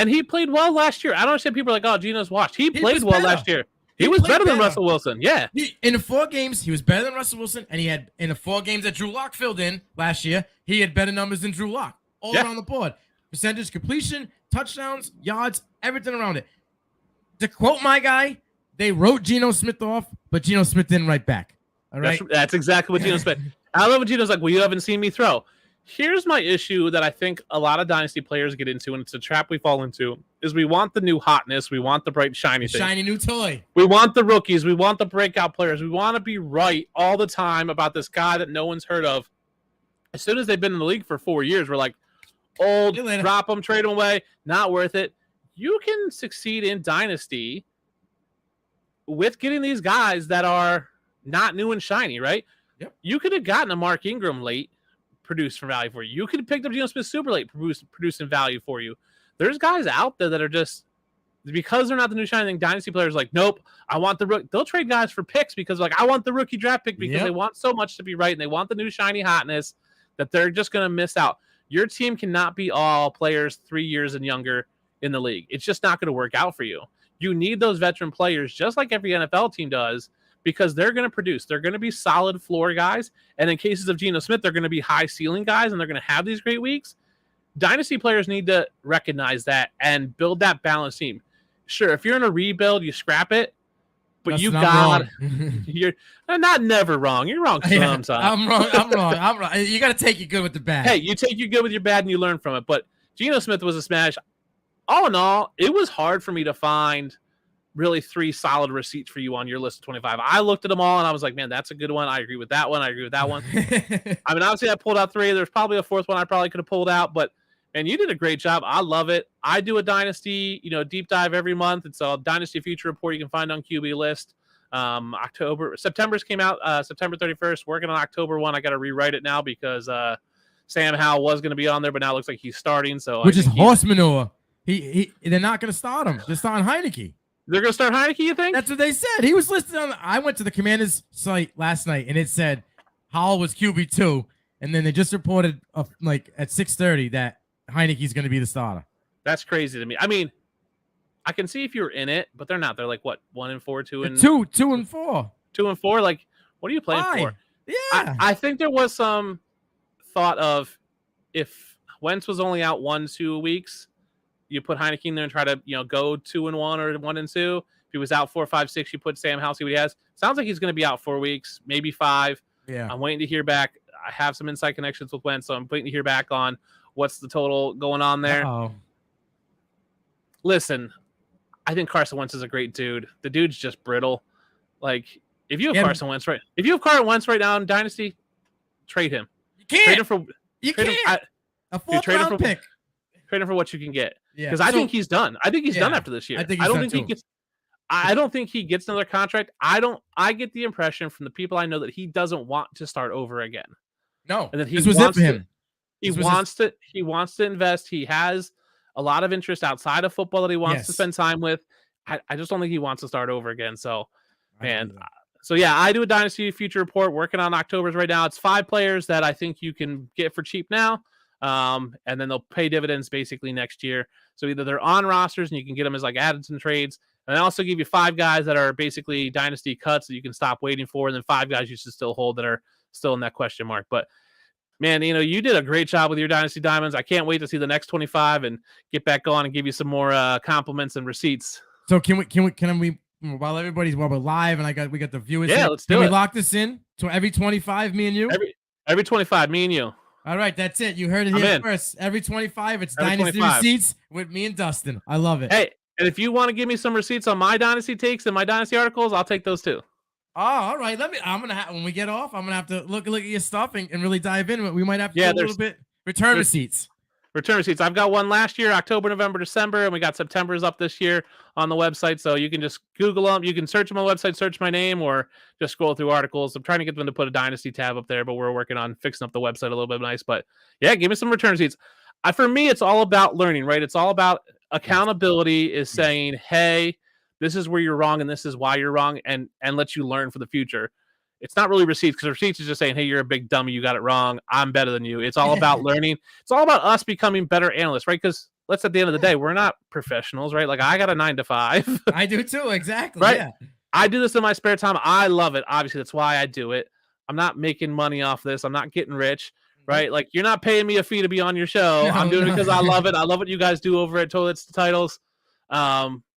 he played well last year. I don't understand people are like, oh, Geno's washed. He played well last year. He was better than Russell Wilson. Yeah. In the 4 games, he was better than Russell Wilson, and he had in the 4 games that Drew Lock filled in last year, he had better numbers than Drew Lock all around the board. Percentage completion, touchdowns, yards, everything around it. To quote my guy, they wrote Geno Smith off, but Geno Smith didn't write back. All right. That's exactly what Geno Smith. I love when Geno's like, well, you haven't seen me throw. Here's my issue that I think a lot of Dynasty players get into, and it's a trap we fall into, is we want the new hotness. We want the bright, shiny thing. Shiny new toy. We want the rookies. We want the breakout players. We want to be right all the time about this guy that no one's heard of. As soon as they've been in the league for 4 years, we're like, old, drop them, trade them away, not worth it. You can succeed in Dynasty with getting these guys that are not new and shiny, right? Yep. You could have gotten a Mark Ingram late, produced for value for you. You could have picked up Geno Smith super late, producing value for you. There's guys out there that are just, because they're not the new shiny thing, Dynasty players like, nope, I want the rookie. They'll trade guys for picks because like, I want the rookie draft pick because they want so much to be right and they want the new shiny hotness that they're just going to miss out. Your team cannot be all players 3 years and younger in the league. It's just not going to work out for you. You need those veteran players just like every NFL team does because they're going to produce. They're going to be solid floor guys. And in cases of Geno Smith, they're going to be high ceiling guys and they're going to have these great weeks. Dynasty players need to recognize that and build that balanced team. Sure, if you're in a rebuild, you scrap it, but you're not never wrong. You're wrong sometimes. I'm wrong. You got to take your good with the bad. Hey, you take your good with your bad and you learn from it. But Geno Smith was a smash. All in all, it was hard for me to find really 3 solid receipts for you on your list of 25. I looked at them all and I was like, man, that's a good one. I agree with that one. I agree with that one. I mean, obviously I pulled out 3. There's probably a 4th one I probably could have pulled out, but and you did a great job. I love it. I do a Dynasty, deep dive every month. It's a Dynasty Future Report you can find on QB List. September's came out September 31st. Working on October 1. I got to rewrite it now because Sam Howell was going to be on there, but now it looks like he's starting. So which is horse manure. They're not going to start him. They're starting Heineke. They're going to start Heineke, you think? That's what they said. He was listed on. I went to the Commanders site last night, and it said Howell was QB2, and then they just reported like at 6:30 that Heineke's going to be the starter. That's crazy to me. I mean, I can see if you're in it, but they're not. They're like what, 1-4, 2-4, 2-4. Like, what are you playing for? Yeah, I think there was some thought of if Wentz was only out 1-2 weeks, you put Heineke in there and try to go 2-1 or 1-2. If he was out 4, 5, 6, you put Sam Howell, see what he has. Sounds like he's going to be out 4 weeks, maybe 5. Yeah, I'm waiting to hear back. I have some inside connections with Wentz, so I'm waiting to hear back on what's the total going on there. Uh-oh. Listen, I think Carson Wentz is a great dude. The dude's just brittle. Like, if you have Carson Wentz right now in Dynasty, trade him. You can't. Trade him for a 4th-round pick. Trade him for what you can get. Yeah, because I think he's done. I think he's done after this year. I don't think he gets another contract. I get the impression from the people I know that he doesn't want to start over again. No, and that this was it for him. He wants to invest. He has a lot of interest outside of football that he wants to spend time with. I just don't think he wants to start over again. So, I do a Dynasty Future Report working on October's right now. It's 5 players that I think you can get for cheap now. And then they'll pay dividends basically next year. So either they're on rosters and you can get them as like added-in trades. And I also give you 5 guys that are basically Dynasty cuts that you can stop waiting for. And then 5 guys you should still hold that are still in that question mark. But man, you did a great job with your Dynasty Diamonds. I can't wait to see the next 25 and get back on and give you some more compliments and receipts. So can we while we're live and we got the viewers. Yeah, let's do it. Can we lock this in? So every 25, me and you? Every 25, me and you. All right, that's it. You heard it here first. Every 25, it's Dynasty Receipts with me and Dustin. I love it. Hey, and if you want to give me some receipts on my Dynasty takes and my Dynasty articles, I'll take those too. Oh, all right. When we get off, I'm gonna have to look at your stuff and really dive in. We might have to do a little bit return receipts. Return receipts. I've got one last year, October, November, December, and we got September's up this year on the website. So you can just Google them. You can search them on the website, search my name, or just scroll through articles. I'm trying to get them to put a Dynasty tab up there, but we're working on fixing up the website a little bit nice. But yeah, give me some return receipts. For me, it's all about learning, right? It's all about accountability is saying, hey, this is where you're wrong and this is why you're wrong, and let you learn for the future. It's not really receipts, because receipts is just saying, hey, you're a big dummy, you got it wrong, I'm better than you. It's all about learning. It's all about us becoming better analysts, right? Because let's at the end of the day, we're not professionals, right? Like, I got a 9 to 5. I do too, exactly. Right? Yeah. I do this in my spare time. I love it. Obviously, that's why I do it. I'm not making money off this. I'm not getting rich, right? Like, you're not paying me a fee to be on your show. No, I'm doing it because I love it. I love what you guys do over at Toilets to Titles.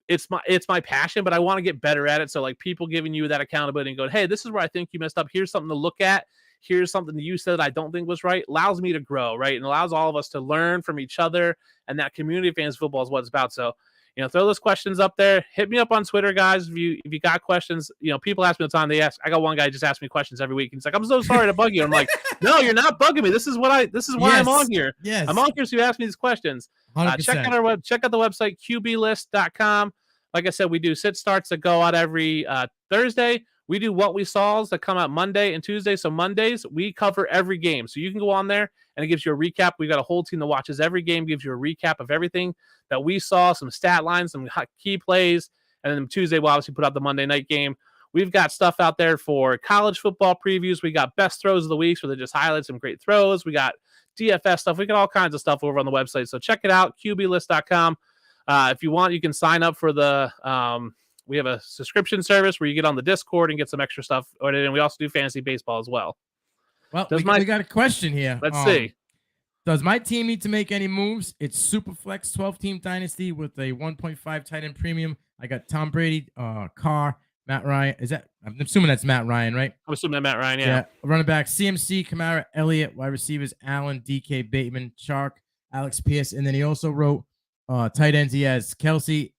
It's my passion, but I want to get better at it. So like people giving you that accountability and going, hey, this is where I think you messed up. Here's something to look at. Here's something that you said I don't think was right. Allows me to grow, right? And allows all of us to learn from each other. And that community of fans football is what it's about. So, throw those questions up there. Hit me up on Twitter, guys. If you got questions, people ask me all the time. I got one guy just ask me questions every week. And he's like, I'm so sorry to bug you. I'm like, no, you're not bugging me. This is why I'm on here. Yes. I'm on here so you ask me these questions. Check out the website, QBlist.com. Like I said, we do sit starts that go out every Thursday. We do what we saws that come out Monday and Tuesday. So Mondays, we cover every game. So you can go on there and it gives you a recap. We've got a whole team that watches every game, gives you a recap of everything that we saw, some stat lines, some key plays. And then Tuesday, we'll obviously put out the Monday night game. We've got stuff out there for college football previews. We got best throws of the week, where they just highlight some great throws. We got DFS stuff. We got all kinds of stuff over on the website. So check it out, QBlist.com. If you want, you can sign up for we have a subscription service where you get on the Discord and get some extra stuff. And we also do fantasy baseball as well. Well, we got a question here. Let's see. Does my team need to make any moves? It's Superflex 12-team Dynasty with a 1.5 tight end premium. I got Tom Brady, Carr, Matt Ryan. I'm assuming that's Matt Ryan, right? I'm assuming that's Matt Ryan, yeah. Running back, CMC, Kamara, Elliott. Wide receivers, Allen, DK, Bateman, Chark, Alex Pierce. And then he also wrote tight ends. He has Kelsey,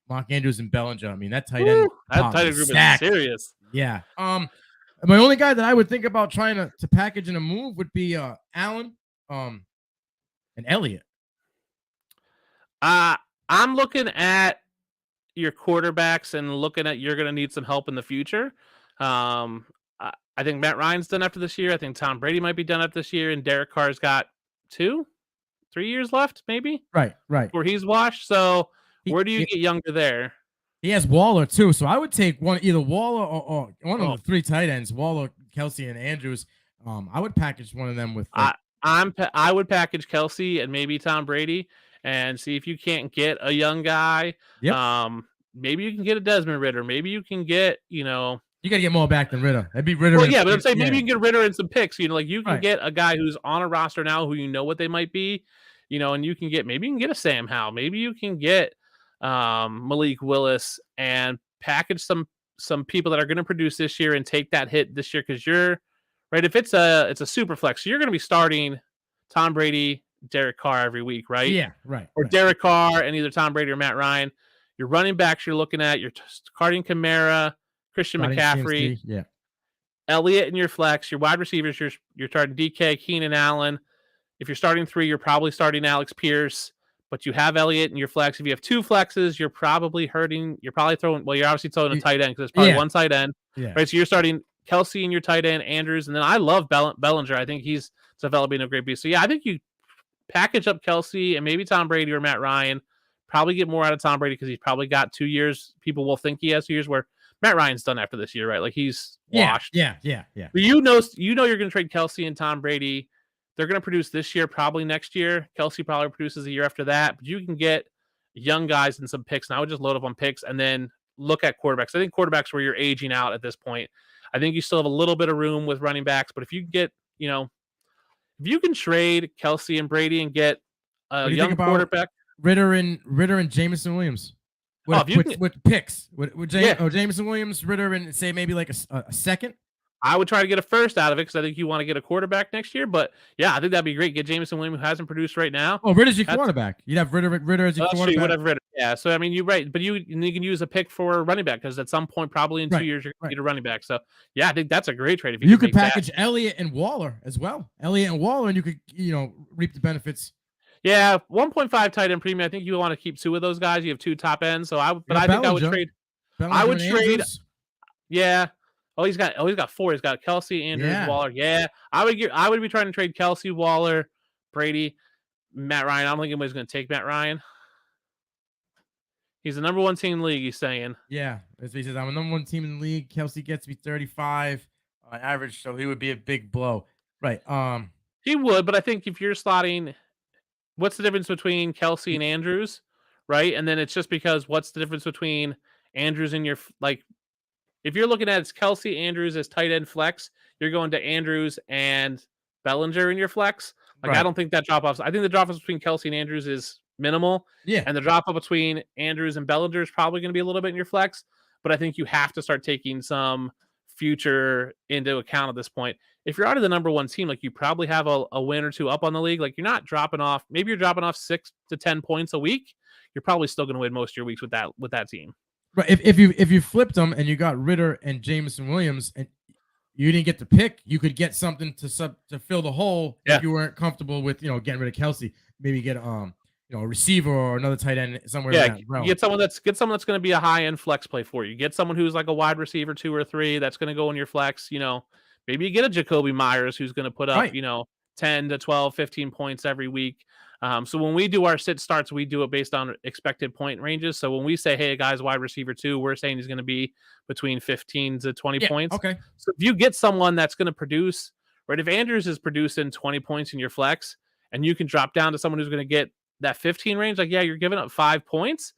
Mark Andrews, and Bellinger. I mean, that tight end. That tight end group is serious. Yeah. My only guy that I would think about trying to package in a move would be Allen, and Elliott. I'm looking at your quarterbacks and looking at you're going to need some help in the future. I think Matt Ryan's done after this year. I think Tom Brady might be done after this year, and Derek Carr's got 2-3 years left, maybe. Right. Where he's washed. So where do you get younger there? He has Waller too, so I would take either Waller or one of the 3 tight ends, Waller, Kelsey, and Andrews. I would package one of them with. I would package Kelsey and maybe Tom Brady and see if you can't get a young guy. Yep. Maybe you can get a Desmond Ridder. Maybe you can get, you got to get more back than Ridder. That'd be Ridder. Well, yeah, but I'm saying maybe you can get Ridder and some picks. Like you can Right. get a guy who's on a roster now who you know what they might be, and you can get a Sam Howell. Maybe you can get Malik Willis and package some people that are going to produce this year and take that hit this year because you're right. If it's a super flex, so you're going to be starting Tom Brady, Derek Carr every week, right? Yeah, right. Or right. Derek Carr and either Tom Brady or Matt Ryan. Your running backs you're looking at, your Cardi Kamara, Christian McCaffrey, yeah, Elliott in your flex. Your wide receivers, you're starting DK, Keenan Allen. If you're starting 3, you're probably starting Alex Pierce, but you have Elliott in your flex. If you have 2 flexes, you're probably hurting. You're probably throwing. Well, you're obviously throwing a tight end because there's probably one tight end, right? So you're starting Kelsey in your tight end, Andrews, and then I love Bellinger. I think he's developing a great beast. So yeah, I think you package up Kelsey and maybe Tom Brady or Matt Ryan. Probably get more out of Tom Brady because he's probably got 2 years. People will think he has 2 years where Matt Ryan's done after this year, right? Like he's washed. Yeah. But you're going to trade Kelsey and Tom Brady. They're going to produce this year, probably next year. Kelsey probably produces a year after that. But you can get young guys and some picks. And I would just load up on picks and then look at quarterbacks. I think quarterbacks where you're aging out at this point. I think you still have a little bit of room with running backs. But if you get, if you can trade Kelsey and Brady and get a young quarterback. Ridder and Jameson Williams. With picks. With Jameson Williams, Ridder, and say maybe like a second. I would try to get a first out of it because I think you want to get a quarterback next year. But yeah, I think that'd be great. Get Jameson Williams, who hasn't produced right now. Oh, Ridder's your quarterback. You'd have Ridder as your quarterback. You would have Ridder. Yeah. So I mean, you're right, but you can use a pick for running back because at some point, probably in 2 years, you're going to get a running back. So yeah, I think that's a great trade. If you could package Elliott and Waller as well. Elliott and Waller, and you could reap the benefits. Yeah, 1.5 tight end premium. I think you want to keep 2 of those guys. You have 2 top ends. So I think I would trade. I would trade. Yeah. He's got 4. He's got Kelsey, Andrews, Waller. Yeah. I would be trying to trade Kelsey, Waller, Brady, Matt Ryan. I don't think anybody's going to take Matt Ryan. He's the number 1 team in the league, he's saying. Yeah. As he says, I'm a number 1 team in the league. Kelsey gets me 35 on average, so he would be a big blow. Right. He would, but I think if you're slotting, what's the difference between Kelsey and Andrews, right? And then it's just because what's the difference between Andrews and your, if you're looking at it's Kelsey, Andrews as tight end flex, you're going to Andrews and Bellinger in your flex. I don't think that drop-off. I think the drop-off between Kelsey and Andrews is minimal. Yeah. And the drop-off between Andrews and Bellinger is probably going to be a little bit in your flex. But I think you have to start taking some future into account at this point. If you're out of the number 1 team, you probably have a win or 2 up on the league. You're not dropping off. Maybe you're dropping off 6 to 10 points a week. You're probably still going to win most of your weeks with that team. Right. If you flipped them and you got Ridder and Jameson Williams and you didn't get the pick, you could get something to fill the hole if you weren't comfortable with getting rid of Kelsey. Maybe get a receiver or another tight end somewhere. Yeah, get someone that's going to be a high end flex play for you. Get someone who's like a wide receiver 2 or 3 that's going to go in your flex. Maybe you get a Jacoby Myers who's going to put up 10 to 12, 15 points every week. So when we do our sit starts, we do it based on expected point ranges. So when we say, hey, guys, wide receiver 2, we're saying he's going to be between 15 to 20 points. Okay. So if you get someone that's going to produce, right, if Andrews is producing 20 points in your flex and you can drop down to someone who's going to get that 15 range, you're giving up 5 points,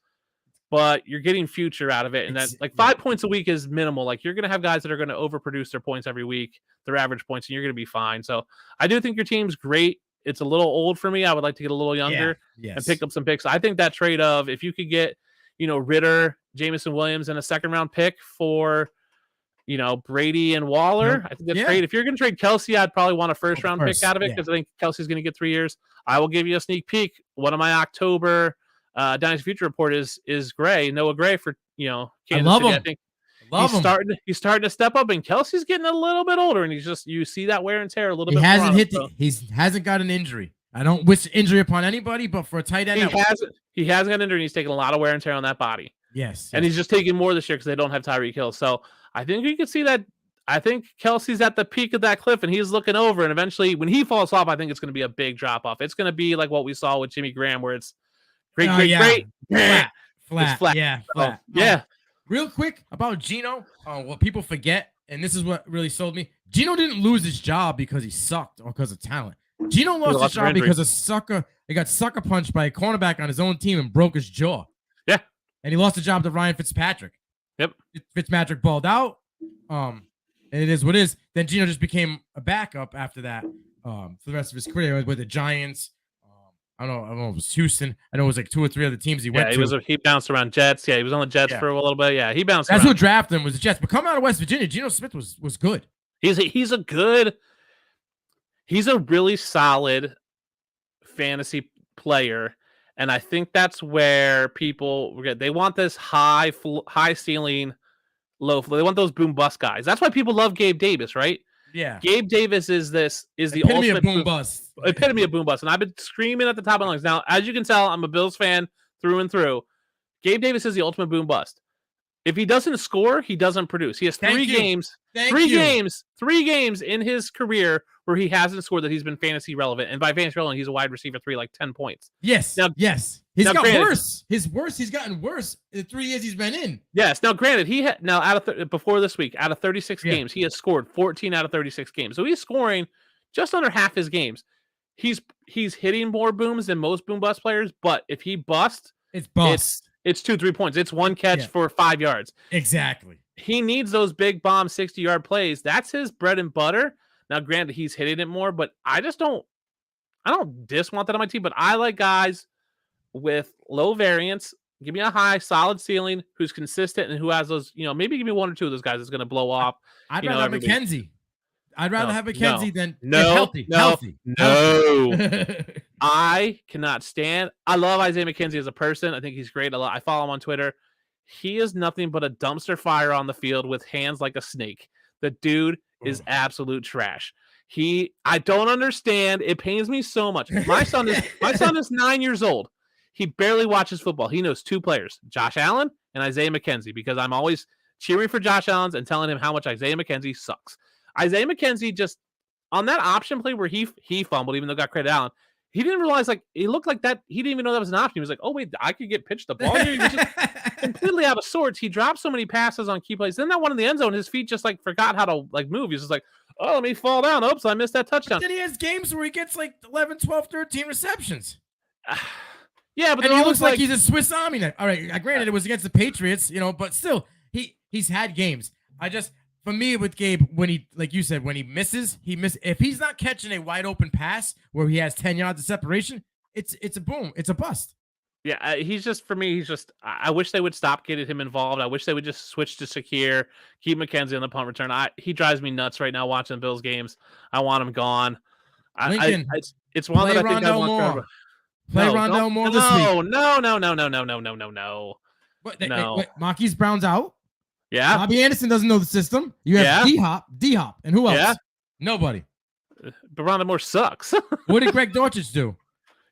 but you're getting future out of it. And then 5 points a week is minimal. You're going to have guys that are going to overproduce their points every week, their average points, and you're going to be fine. So I do think your team's great. It's a little old for me. I would like to get a little younger and pick up some picks. I think that trade of if you could get, Ridder, Jameson Williams, and a 2nd round pick for, Brady and Waller, I think that's great. If you're going to trade Kelsey, I'd probably want a 1st round pick out of it because I think Kelsey's going to get 3 years. I will give you a sneak peek. One of my October Dynasty Future Report is Noah Gray for Kansas I love City. him. I think he's starting to step up, and Kelsey's getting a little bit older, and you see that wear and tear a little bit. He hasn't got an injury. I don't wish injury upon anybody, but for a tight end, he hasn't got an injury. And he's taking a lot of wear and tear on that body. Yes. And he's just taking more this year because they don't have Tyreek Hill. So I think you can see that. I think Kelsey's at the peak of that cliff, and he's looking over. And eventually, when he falls off, I think it's going to be a big drop off. It's going to be like what we saw with Jimmy Graham, where it's great, flat. Yeah, flat. Yeah. Real quick about Gino, what people forget, and this is what really sold me. Gino didn't lose his job because he sucked or because of talent. Gino lost his job because he got sucker punched by a cornerback on his own team and broke his jaw. Yeah. And he lost the job to Ryan Fitzpatrick. Yep. Fitzpatrick balled out. And it is what it is. Then Gino just became a backup after that for the rest of his career with the Giants. I don't know if it was Houston. I know it was like 2 or 3 other teams he went to. He bounced around Jets. Yeah, he was on the Jets for a little bit. Yeah, he bounced That's around. who drafted him was the Jets. But coming out of West Virginia, Geno Smith was good. He's a really solid fantasy player. And I think that's where people they want this high ceiling, low floor. They want those boom bust guys. That's why people love Gabe Davis, right? Yeah. Gabe Davis is the epitome ultimate of boom bust. Epitome of boom bust. And I've been screaming at the top of my lungs. Now, as you can tell, I'm a Bills fan through and through. Gabe Davis is the ultimate boom bust. If he doesn't score, he doesn't produce. He has three games in his career where he hasn't scored that he's been fantasy relevant. And by fantasy relevant, he's a wide receiver 3, like 10 points. Yes. Yes. He's got worse. He's gotten worse in the 3 years he's been in. Yes. Now, granted, he had before this week, out of 36 games, he has scored 14 out of 36 games. So he's scoring just under half his games. He's hitting more booms than most boom bust players, but if he busts, it's bust. It's 2-3 points. It's 1 catch for 5 yards. Exactly. He needs those big bomb 60-yard plays. That's his bread and butter. Now, granted, he's hitting it more, but I don't want that on my team, but I like guys with low variance. Give me a high, solid ceiling who's consistent and who has those, maybe give me 1 or 2 of those guys that's going to blow off. I'd rather have McKenzie. I'd rather have McKenzie than healthy. No. I cannot stand. I love Isaiah McKenzie as a person. I think he's great. I follow him on Twitter. He is nothing but a dumpster fire on the field with hands like a snake. The dude is absolute trash. I don't understand. It pains me so much. My son is 9 years old. He barely watches football. He knows 2 players, Josh Allen and Isaiah McKenzie, because I'm always cheering for Josh Allen and telling him how much Isaiah McKenzie sucks. Isaiah McKenzie just on that option play where he fumbled, even though got credit Allen, he didn't realize it looked like that. He didn't even know that was an option. He was like, "Oh wait, I could get pitched the ball." He was just completely out of sorts. He dropped so many passes on key plays. Then that one in the end zone, his feet just forgot how to move. He's just like, "Oh, let me fall down. Oops, I missed that touchdown." But then he has games where he gets 11, 12, 13 receptions. Yeah, but and he looks like he's a Swiss Army knife. All right, granted it was against the Patriots, but still he's had games. For me with Gabe, when he, like you said, when he misses, if he's not catching a wide open pass where he has 10 yards of separation, it's a boom. It's a bust. Yeah, I wish they would stop getting him involved. I wish they would just switch to Shakir, keep McKenzie on the punt return. He drives me nuts right now watching Bills games. I want him gone. It's one that I think I want forever. Play Rondell Moore this week. No. Wait, Marquise Brown's out. Yeah. Bobby Anderson doesn't know the system. You have D-Hop, and who else? Yeah. Nobody. But Rondell Moore sucks. What did Greg Dortch do?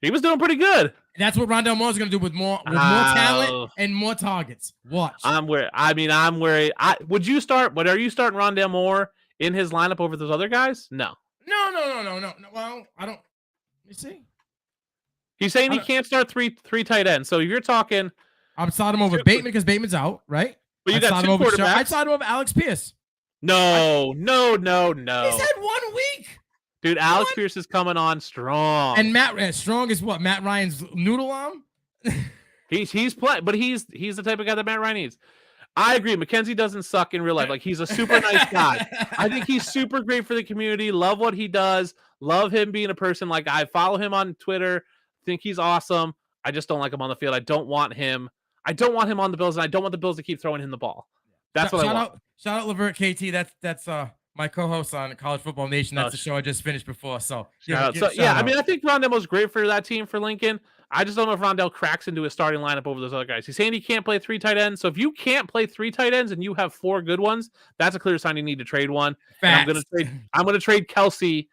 He was doing pretty good. That's what Rondell Moore is going to do with more talent and more targets. Watch. Would you start? What are you starting Rondell Moore in his lineup over those other guys? No. No. Well, I don't. Let me see. He's saying he can't start three tight ends. So if you're talking, I'm starting him over Bateman because Bateman's out, right? But you got 2 quarterbacks. I'd start him over Alex Pierce. No. He's had 1 week. Dude, Alex Pierce is coming on strong. And Matt strong is what? Matt Ryan's noodle arm? he's playing, but he's the type of guy that Matt Ryan needs. I agree. McKenzie doesn't suck in real life. He's a super nice guy. I think he's super great for the community. Love what he does. Love him being a person. I follow him on Twitter. Think he's awesome. I just don't like him on the field. I don't want him on the Bills, and I don't want the Bills to keep throwing him the ball. That's what I want. Shout out Levert KT. That's my co-host on College Football Nation. That's the show I just finished before. So I think Rondell was great for that team for Lincoln. I just don't know if Rondell cracks into a starting lineup over those other guys. He's saying he can't play 3 tight ends. So if you can't play 3 tight ends and you have 4 good ones, that's a clear sign you need to trade one. I'm going to trade Kelsey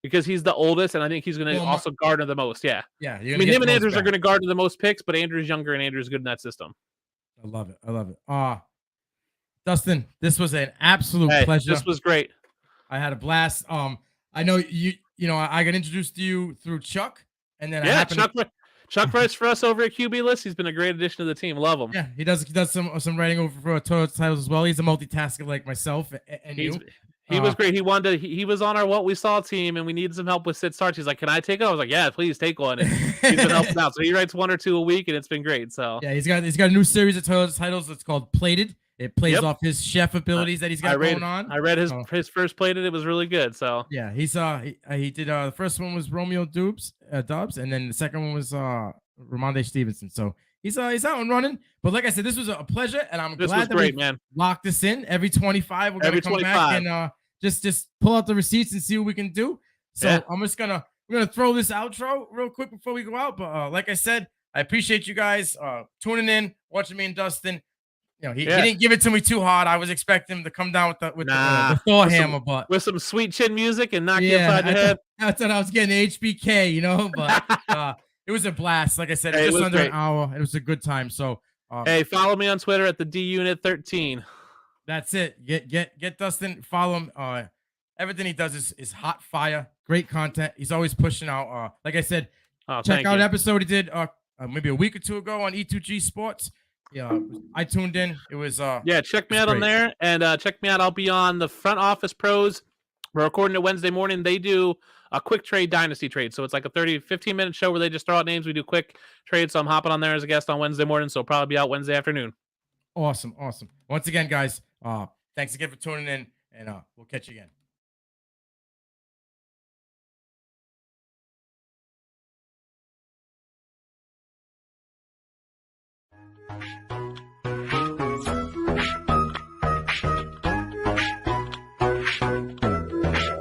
because he's the oldest, and I think he's going to also garner the most. Yeah. Yeah. Him and Andrews are going to garner the most picks, but Andrews younger and Andrews good in that system. I love it. Dustin, this was an absolute pleasure. This was great. I had a blast. I know I got introduced to you through Chuck, and then Chuck writes for us over at QB List. He's been a great addition to the team. Love him. Yeah, he does some writing over for Total Titles as well. He's a multitasker like myself and you. He was great. He wanted to, he was on our What We Saw team, and we needed some help with sit starts. He's like, "Can I take it?" I was like, "Yeah, please take one." And he's been helping out. So he writes 1 or 2 a week, and it's been great. So yeah, he's got a new series of titles that's called Plated. It plays off his chef abilities that he's got going on. I read his first Plated. It was really good. So yeah, he did the first one was Romeo Dubs, and then the second one was Ramondre Stevenson. So he's out and running. But like I said, this was a pleasure, and I'm glad that we locked this in. Every 25, we're gonna come back and just pull out the receipts and see what we can do. So we're gonna throw this outro real quick before we go out. But like I said, I appreciate you guys tuning in, watching me and Dustin. You know, he didn't give it to me too hard. I was expecting him to come down with the Thor hammer, but with some sweet chin music and knock you upside your head. I thought I was getting HBK, you know, but it was a blast. Like I said, it was just under an hour. It was a good time. So hey, follow me on Twitter at the DUnit13. That's it. Get Dustin. Follow him. Everything he does is hot fire. Great content. He's always pushing out. Like I said, check out an episode he did maybe a week or 2 ago on E2G Sports. Yeah, I tuned in. It was check me out on there, and check me out. I'll be on the Front Office Pros. We're recording it Wednesday morning. They do a quick trade dynasty trade. So it's like a 15-minute show where they just throw out names. We do quick trades. So I'm hopping on there as a guest on Wednesday morning. So I'll probably be out Wednesday afternoon. Awesome. Once again, guys, thanks again for tuning in, and we'll catch you again.